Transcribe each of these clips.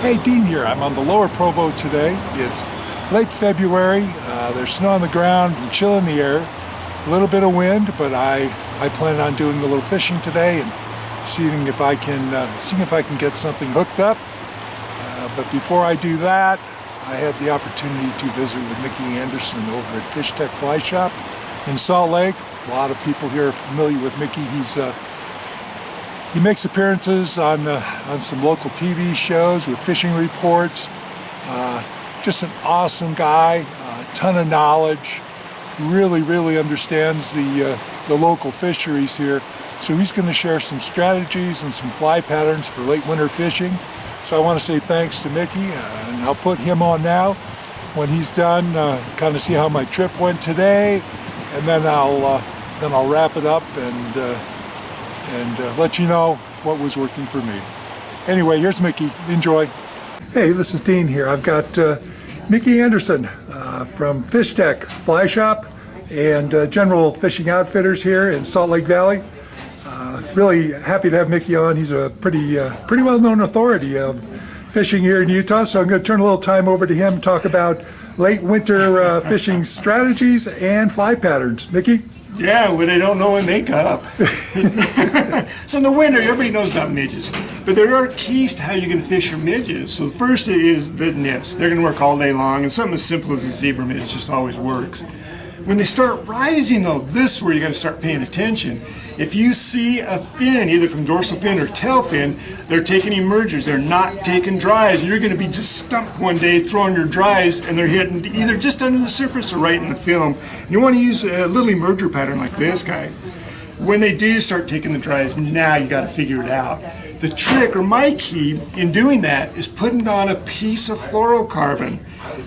Hey, Dean here. I'm on the lower Provo today. It's late February. There's snow on the ground and chill in the air. A little bit of wind, but I plan on doing a little fishing today and seeing if I can get something hooked up. But before I do that, I had the opportunity to visit with Mickey Anderson over at Fish Tech Fly Shop in Salt Lake. A lot of people here are familiar with Mickey. He makes appearances on some local TV shows with fishing reports. Just an awesome guy, a ton of knowledge. Really understands the local fisheries here. So he's going to share some strategies and some fly patterns for late winter fishing. So I want to say thanks to Mickey, and I'll put him on now. When he's done, kind of see how my trip went today, and then I'll wrap it up and let you know what was working for me. Anyway, here's Mickey. Enjoy. Hey, this is Dean here. I've got Mickey Anderson from Fish Tech Fly Shop and General Fishing Outfitters here in Salt Lake Valley. Really happy to have Mickey on. He's a pretty well-known authority of fishing here in Utah, so I'm going to turn a little time over to him and talk about late winter fishing strategies and fly patterns. Mickey? Yeah, what I don't know and make up. So in the winter, everybody knows about midges, but there are keys to how you're going to fish your midges. So the first is the nymphs. They're going to work all day long, and something as simple as a zebra midge just always works. When they start rising, though, this is where you got to start paying attention. If you see a fin, either from dorsal fin or tail fin, they're taking emergers. They're not taking dries. You're going to be just stumped one day throwing your dries, and they're hitting either just under the surface or right in the film. You want to use a little emerger pattern like this guy. When they do start taking the dries, now you got to figure it out. The trick, or my key, in doing that is putting on a piece of fluorocarbon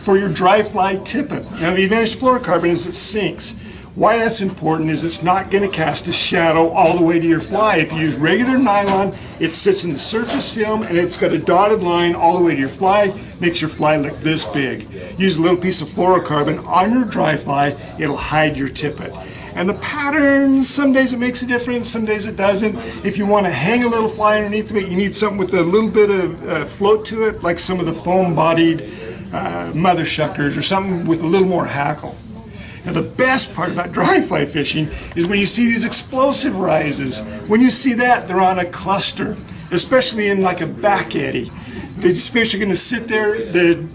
for your dry fly tippet. Now the advantage of fluorocarbon is it sinks. Why that's important is it's not going to cast a shadow all the way to your fly. If you use regular nylon, it sits in the surface film and it's got a dotted line all the way to your fly, makes your fly look this big. Use a little piece of fluorocarbon on your dry fly, it'll hide your tippet. And the pattern, some days it makes a difference, some days it doesn't. If you want to hang a little fly underneath it, you need something with a little bit of float to it, like some of the foam-bodied mother shuckers or something with a little more hackle. Now the best part about dry fly fishing is when you see these explosive rises. When you see that, they're on a cluster, especially in like a back eddy. These fish are going to sit there, the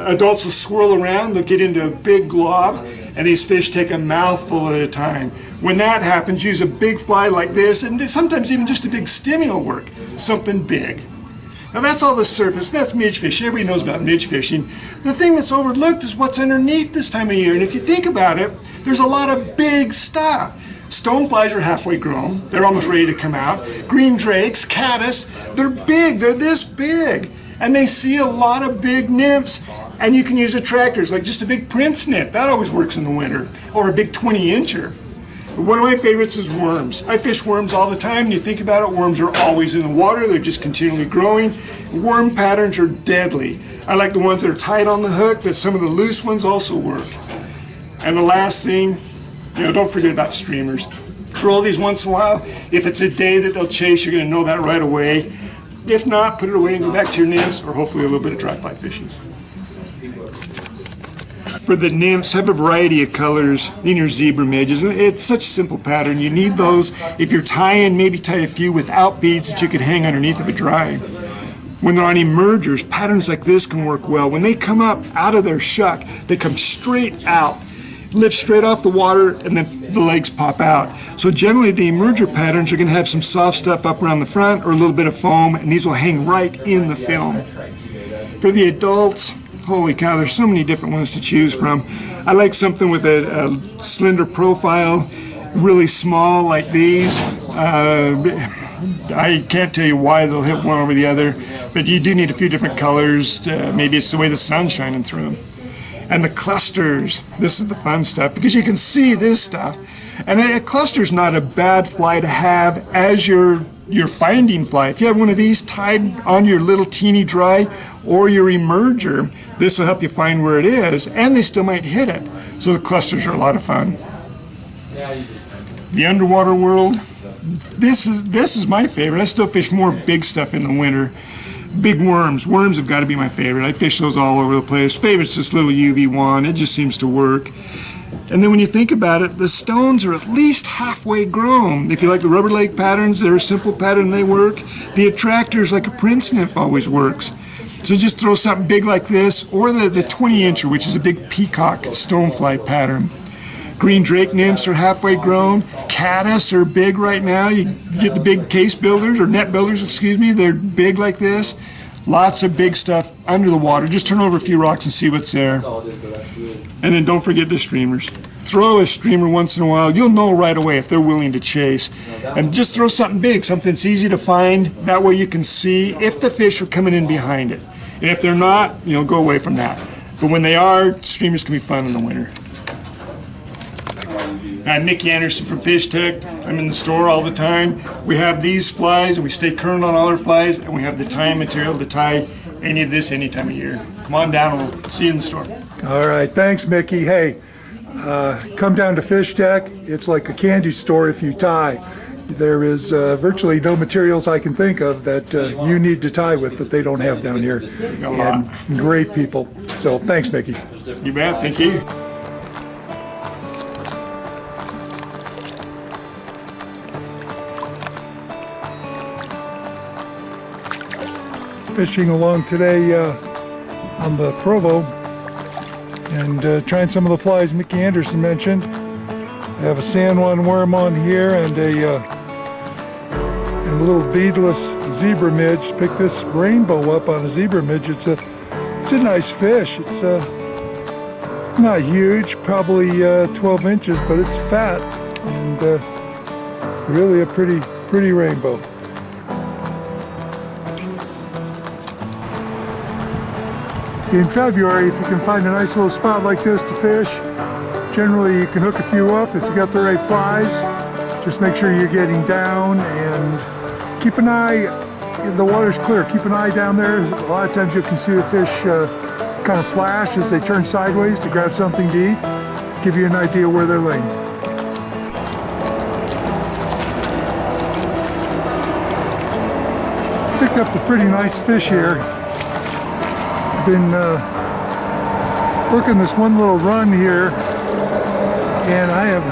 adults will swirl around, they'll get into a big glob, and these fish take a mouthful at a time. When that happens, use a big fly like this, and sometimes even just a big stimmy will work, something big. Now that's all the surface, that's midge fishing. Everybody knows about midge fishing. The thing that's overlooked is what's underneath this time of year, and if you think about it, there's a lot of big stuff. Stoneflies are halfway grown, they're almost ready to come out. Green drakes, caddis, they're big, they're this big. And they see a lot of big nymphs, and you can use attractors, like just a big prince nymph, that always works in the winter, or a big 20-incher. One of my favorites is worms. I fish worms all the time, and you think about it, worms are always in the water, they're just continually growing. Worm patterns are deadly. I like the ones that are tight on the hook, but some of the loose ones also work. And the last thing, don't forget about streamers. Throw these once in a while. If it's a day that they'll chase, you're going to know that right away. If not, put it away and go back to your nymphs, or hopefully a little bit of dry fly fishing. For the nymphs, have a variety of colors in your zebra midges. It's such a simple pattern. You need those. If you're tying, maybe tie a few without beads that you could hang underneath of a dry. When they're on emergers, patterns like this can work well. When they come up out of their shuck, they come straight out, lift straight off the water, and then the legs pop out. So generally the emerger patterns are going to have some soft stuff up around the front or a little bit of foam, and these will hang right in the film. For the adults, holy cow, there's so many different ones to choose from. I like something with a slender profile, really small like these. I can't tell you why they'll hit one over the other, but you do need a few different colors. Maybe it's the way the sun's shining through them. And the clusters, this is the fun stuff, because you can see this stuff. And a cluster's not a bad fly to have as your finding fly. If you have one of these tied on your little teeny dry or your emerger, this will help you find where it is, and they still might hit it. So the clusters are a lot of fun. The underwater world, this is my favorite. I still fish more big stuff in the winter. Big worms. Worms have got to be my favorite. I fish those all over the place. Favorite's this little UV1. It just seems to work. And then when you think about it, the stones are at least halfway grown. If you like the rubber lake patterns, they're a simple pattern, they work. The attractors like a prince nymph always works. So just throw something big like this, or the 20-incher, which is a big peacock stonefly pattern. Green drake nymphs are halfway grown. Caddis are big right now. You get the big case builders, or net builders, excuse me, they're big like this. Lots of big stuff under the water. Just turn over a few rocks and see what's there. And then don't forget the streamers. Throw a streamer once in a while. You'll know right away if they're willing to chase. And just throw something big, something that's easy to find. That way you can see if the fish are coming in behind it. And if they're not, go away from that. But when they are, streamers can be fun in the winter. I'm Mickey Anderson from Fish Tech. I'm in the store all the time. We have these flies, and we stay current on all our flies, and we have the tying material to tie any of this any time of year. Come on down, and we'll see you in the store. All right, thanks, Mickey. Hey, come down to Fish Tech. It's like a candy store if you tie. There is virtually no materials I can think of that you need to tie with that they don't have down here. And great people. So thanks, Mickey. You bet. Thank you. Fishing along today on the Provo and trying some of the flies Mickey Anderson mentioned. I have a San Juan worm on here and a little beadless zebra midge. Picked this rainbow up on a zebra midge. It's a nice fish. It's not huge, probably 12 inches, but it's fat and really a pretty rainbow. In February, if you can find a nice little spot like this to fish, generally you can hook a few up if you got the right flies. Just make sure you're getting down and keep an eye, the water's clear, keep an eye down there. A lot of times you can see the fish kind of flash as they turn sideways to grab something to eat, give you an idea where they're laying. Picked up a pretty nice fish here. Been working this one little run here, and I have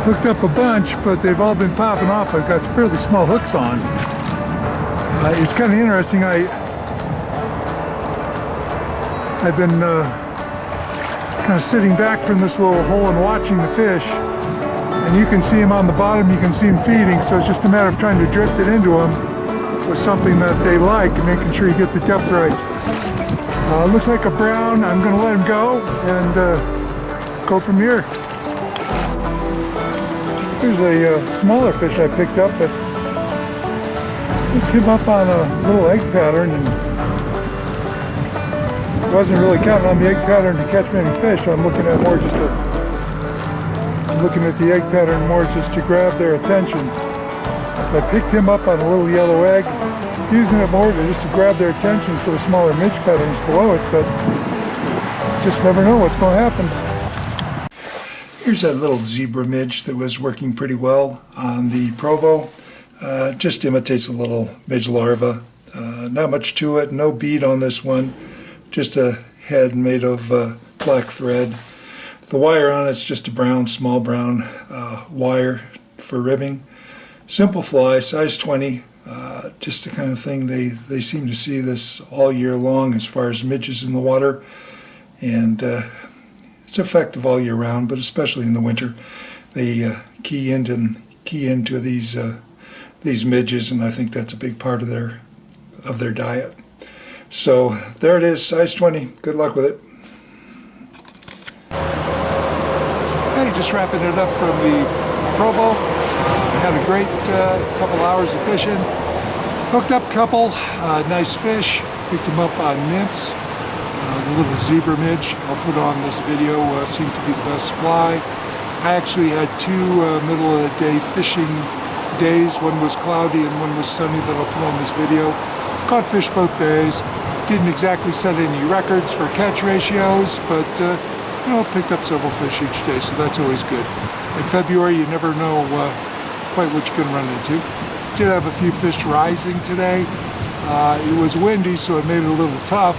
hooked up a bunch, but they've all been popping off. I've got some fairly small hooks on. It's kind of interesting. I've been kind of sitting back from this little hole and watching the fish, and you can see them on the bottom, you can see them feeding, so it's just a matter of trying to drift it into them with something that they like and making sure you get the depth right. Looks like a brown. I'm going to let him go and go from here. Here's a smaller fish I picked up, but picked him up on a little egg pattern and wasn't really counting on the egg pattern to catch many fish. So I'm looking at the egg pattern more just to grab their attention. So I picked him up on a little yellow egg, using it more just to grab their attention for the smaller midge patterns below it, but just never know what's going to happen. Here's that little zebra midge that was working pretty well on the Provo. Just imitates a little midge larva. Not much to it, no bead on this one, just a head made of black thread. The wire on it's just a brown, small brown wire for ribbing. Simple fly, size 20. Just the kind of thing they seem to see this all year long as far as midges in the water, and it's effective all year round, but especially in the winter. They key into these midges, and I think that's a big part of their diet. So there it is, size 20. Good luck with it. Hey, just wrapping it up from the Provo. Had a great couple hours of fishing. Hooked up a couple nice fish. Picked them up on nymphs. The little zebra midge I'll put on this video seemed to be the best fly. I actually had two middle of the day fishing days. One was cloudy and one was sunny that I'll put on this video. Caught fish both days. Didn't exactly set any records for catch ratios, but picked up several fish each day, so that's always good. In February, you never know quite what you can run into. Did have a few fish rising today. It was windy, so it made it a little tough,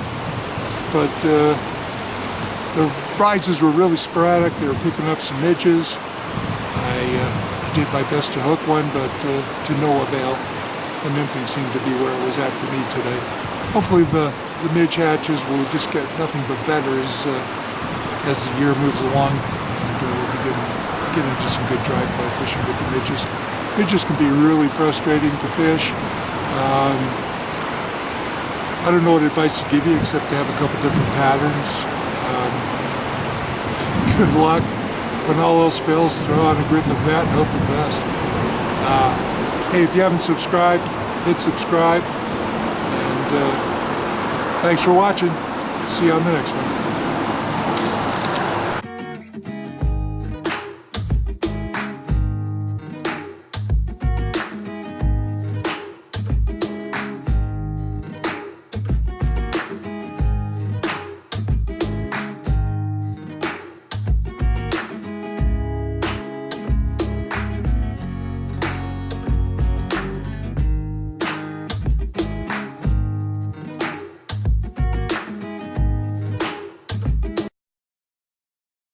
but the rises were really sporadic. They were picking up some midges. I did my best to hook one, but to no avail. The nymphing seemed to be where it was at for me today. Hopefully the midge hatches will just get nothing but better as the year moves along, and we'll be getting into some good dry fly fishing with the midges. Midges can be really frustrating to fish. I don't know what advice to give you except to have a couple different patterns. Good luck. When all else fails, throw on a Griffith net and hope for the best. Hey, if you haven't subscribed, hit subscribe. And thanks for watching. See you on the next one.